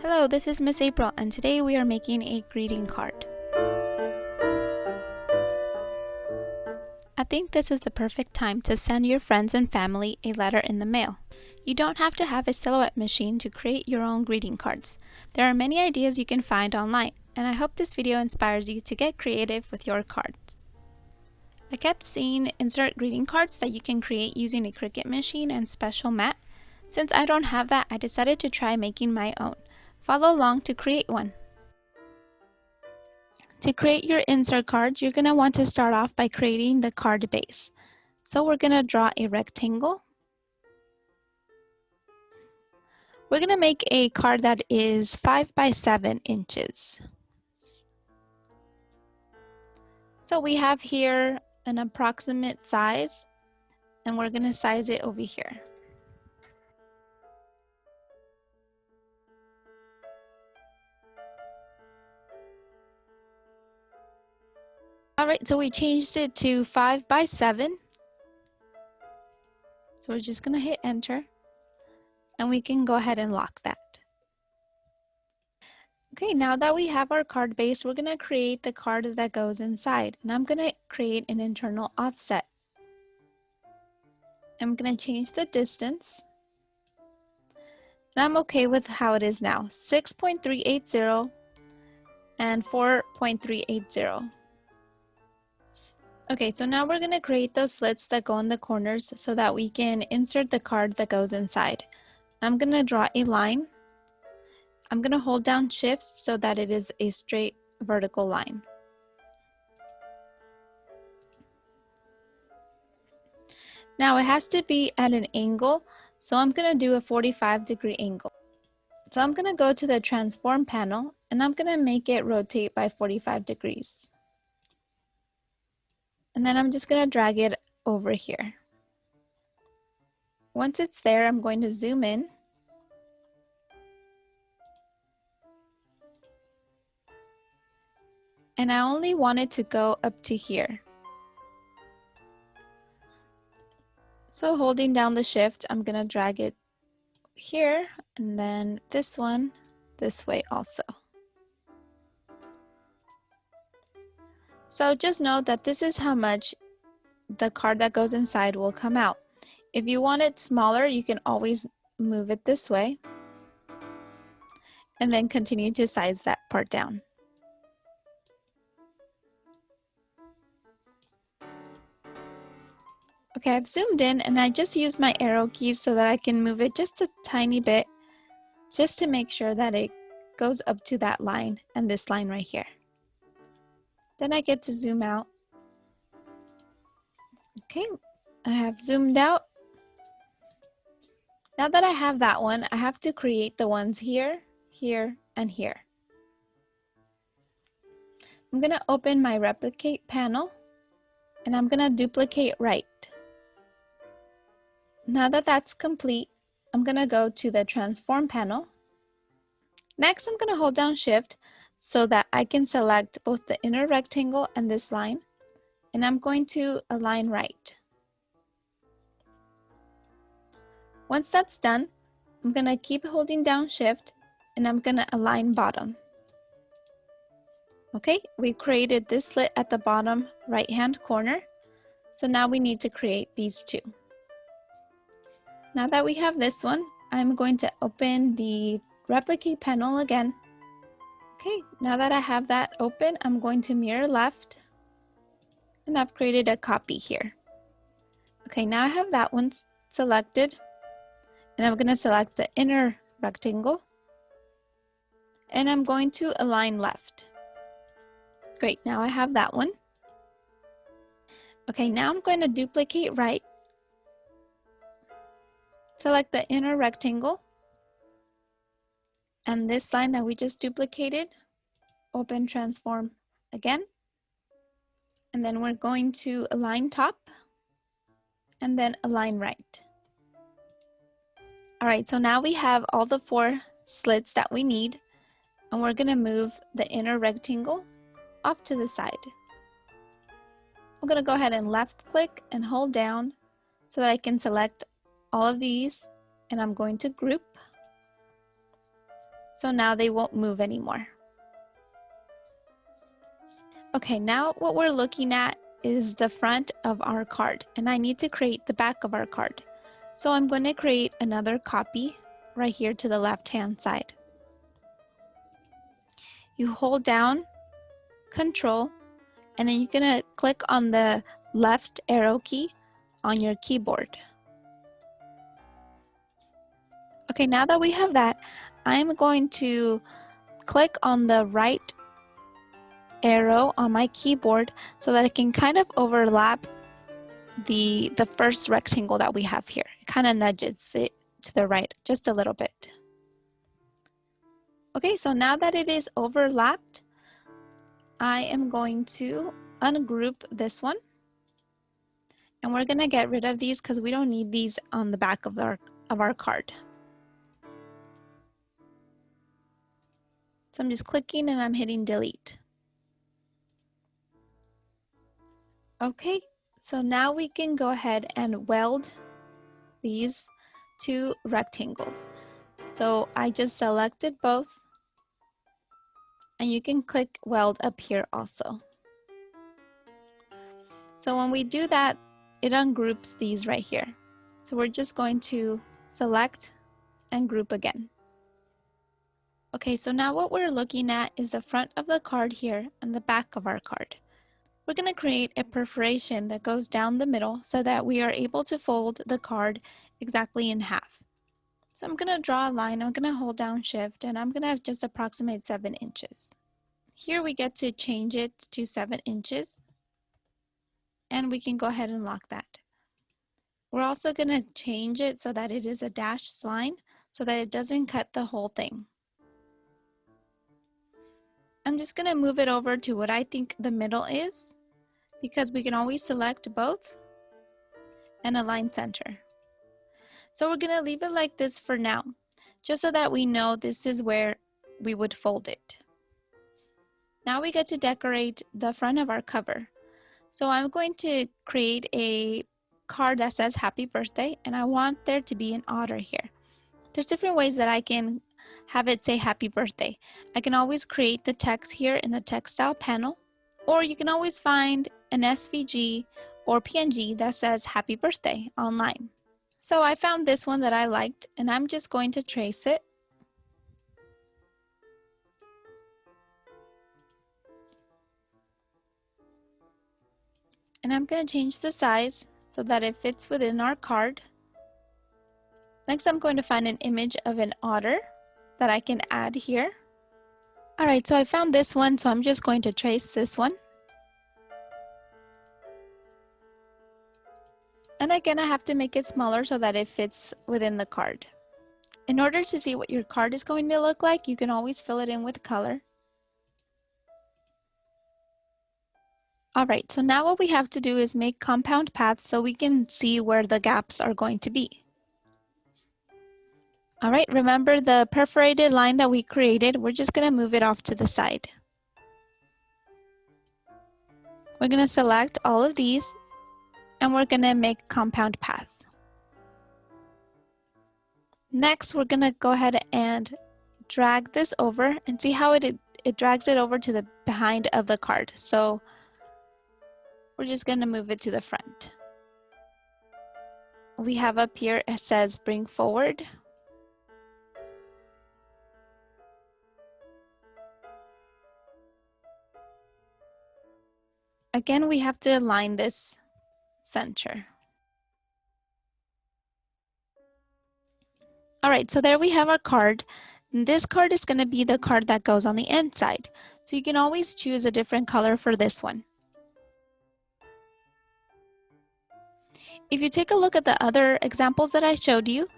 Hello, this is Miss April, and today we are making a greeting card. I think this is the perfect time to send your friends and family a letter in the mail. You don't have to have a Silhouette machine to create your own greeting cards. There are many ideas you can find online, and I hope this video inspires you to get creative with your cards. I kept seeing insert greeting cards that you can create using a Cricut machine and special mat. Since I don't have that, I decided to try making my own. Follow along to create one. To create your insert card, you're going to want to start off by creating the card base. So we're going to draw a rectangle. We're going to make a card that is 5 by 7 inches. So we have here an approximate size, and we're going to size it over here. All right, so we changed it to 5 by 7. So we're just going to hit enter, and we can go ahead and lock that. Okay, now that we have our card base, we're going to create the card that goes inside. And I'm going to create an internal offset. I'm going to change the distance. And I'm okay with how it is now, 6.380 and 4.380. Okay, so now we're going to create those slits that go in the corners so that we can insert the card that goes inside. I'm going to draw a line. I'm going to hold down Shift so that it is a straight vertical line. Now it has to be at an angle, so I'm going to do a 45-degree angle. So I'm going to go to the transform panel and I'm going to make it rotate by 45 degrees. And then I'm just going to drag it over here. Once it's there, I'm going to zoom in. And I only want it to go up to here. So holding down the Shift, I'm going to drag it here, and then this one this way also. So just note that this is how much the card that goes inside will come out. If you want it smaller, you can always move it this way and then continue to size that part down. Okay, I've zoomed in and I just use my arrow keys so that I can move it just a tiny bit, just to make sure that it goes up to that line and this line right here. Then I get to zoom out. Okay, I have zoomed out. Now that I have that one, I have to create the ones here, here, and here. I'm going to open my replicate panel and I'm going to duplicate right. Now that that's complete, I'm going to go to the transform panel. Next, I'm going to hold down Shift so that I can select both the inner rectangle and this line, and I'm going to align right. Once that's done, I'm going to keep holding down Shift and I'm going to align bottom. Okay, we created this slit at the bottom right-hand corner, so now we need to create these two. Now that we have this one, I'm going to open the replicate panel again. Okay, now that I have that open, I'm going to mirror left, and I've created a copy here. Okay, now I have that one selected, and I'm going to select the inner rectangle, and I'm going to align left. Great, now I have that one. Okay, now I'm going to duplicate right, select the inner rectangle, and this line that we just duplicated, open transform again, and then we're going to align top, and then align right. All right, so now we have all the 4 slits that we need, and we're going to move the inner rectangle off to the side. I'm going to go ahead and left click and hold down so that I can select all of these, and I'm going to group. So now they won't move anymore. Okay, now what we're looking at is the front of our card, and I need to create the back of our card. So I'm going to create another copy right here to the left-hand side. You hold down Control, and then you're going to click on the left arrow key on your keyboard. Okay, now that we have that, I'm going to click on the right arrow on my keyboard so that it can kind of overlap the first rectangle that we have here. It kind of nudges it to the right just a little bit. Okay, so now that it is overlapped, I am going to ungroup this one. And we're going to get rid of these because we don't need these on the back of our card. So I'm just clicking and I'm hitting delete. Okay, so now we can go ahead and weld these two rectangles. So I just selected both, and you can click weld up here also. So when we do that, it ungroups these right here. So we're just going to select and group again. Okay, so now what we're looking at is the front of the card here and the back of our card. We're going to create a perforation that goes down the middle so that we are able to fold the card exactly in half. So I'm going to draw a line, I'm going to hold down Shift, and I'm going to just approximate 7 inches. Here we get to change it to 7 inches, and we can go ahead and lock that. We're also going to change it so that it is a dashed line so that it doesn't cut the whole thing. I'm just going to move it over to what I think the middle is, because we can always select both and align center. So we're going to leave it like this for now, just so that we know this is where we would fold it. Now we get to decorate the front of our cover. So I'm going to create a card that says happy birthday, and I want there to be an otter here. There's different ways that I can have it say happy birthday. I can always create the text here in the textile panel, or you can always find an SVG or PNG that says happy birthday online. So I found this one that I liked, and I'm just going to trace it. And I'm going to change the size so that it fits within our card. Next, I'm going to find an image of an otter that I can add here. All right, so I found this one, so I'm just going to trace this one. And again, I have to make it smaller so that it fits within the card. In order to see what your card is going to look like, you can always fill it in with color. All right, so now what we have to do is make compound paths so we can see where the gaps are going to be. All right, remember the perforated line that we created? We're just going to move it off to the side. We're going to select all of these, and we're going to make compound path. Next, we're going to go ahead and drag this over and see how it drags it over to the behind of the card. So we're just going to move it to the front. We have up here, it says bring forward. Again, we have to align this center. All right, so there we have our card. And this card is going to be the card that goes on the inside. So you can always choose a different color for this one. If you take a look at the other examples that I showed you,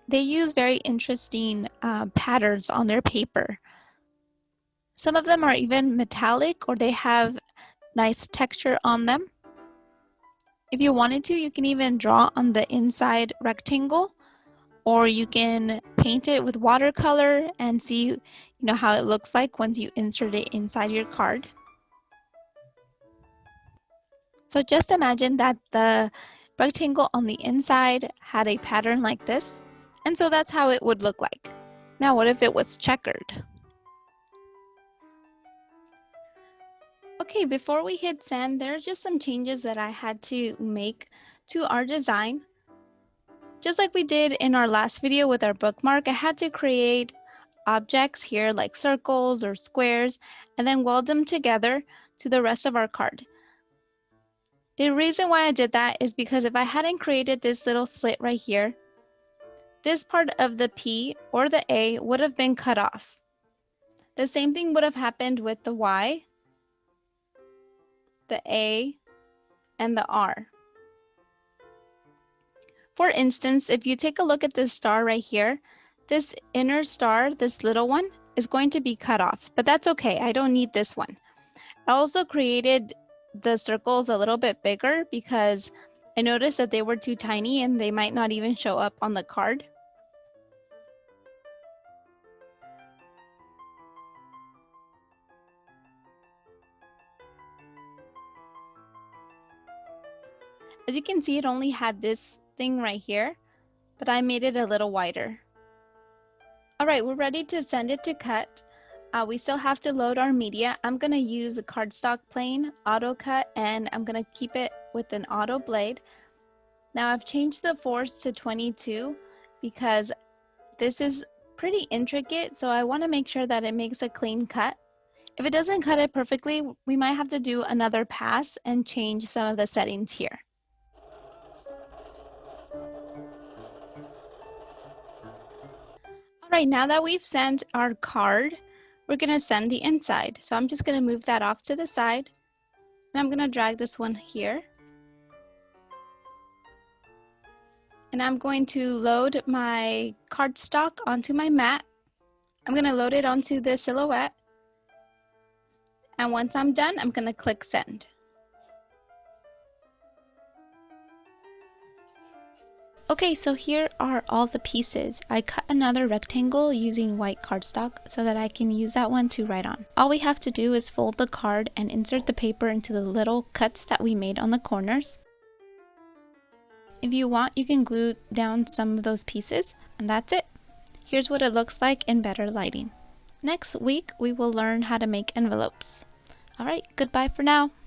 they use very interesting patterns on their paper. Some of them are even metallic, or they have nice texture on them. If you wanted to, you can even draw on the inside rectangle, or you can paint it with watercolor and see how it looks like once you insert it inside your card. So just imagine that the rectangle on the inside had a pattern like this, and so that's how it would look like. Now what if it was checkered? Okay, before we hit send, there's just some changes that I had to make to our design. Just like we did in our last video with our bookmark, I had to create objects here like circles or squares and then weld them together to the rest of our card. The reason why I did that is because if I hadn't created this little slit right here, this part of the P or the A would have been cut off. The same thing would have happened with the Y, the A, and the R. For instance, if you take a look at this star right here, this inner star, this little one, is going to be cut off, but that's okay. I don't need this one. I also created the circles a little bit bigger because I noticed that they were too tiny and they might not even show up on the card. As you can see, it only had this thing right here, but I made it a little wider. All right, we're ready to send it to cut. We still have to load our media. I'm gonna use a cardstock plane, auto cut, and I'm gonna keep it with an auto blade. Now I've changed the force to 22 because this is pretty intricate, so I wanna make sure that it makes a clean cut. If it doesn't cut it perfectly, we might have to do another pass and change some of the settings here. All right, now that we've sent our card, we're gonna send the inside. So I'm just gonna move that off to the side, and I'm gonna drag this one here. And I'm going to load my cardstock onto my mat. I'm gonna load it onto the silhouette. And once I'm done, I'm gonna click send. Okay, so here are all the pieces. I cut another rectangle using white cardstock so that I can use that one to write on. All we have to do is fold the card and insert the paper into the little cuts that we made on the corners. If you want, you can glue down some of those pieces, and that's it. Here's what it looks like in better lighting. Next week, we will learn how to make envelopes. All right, goodbye for now.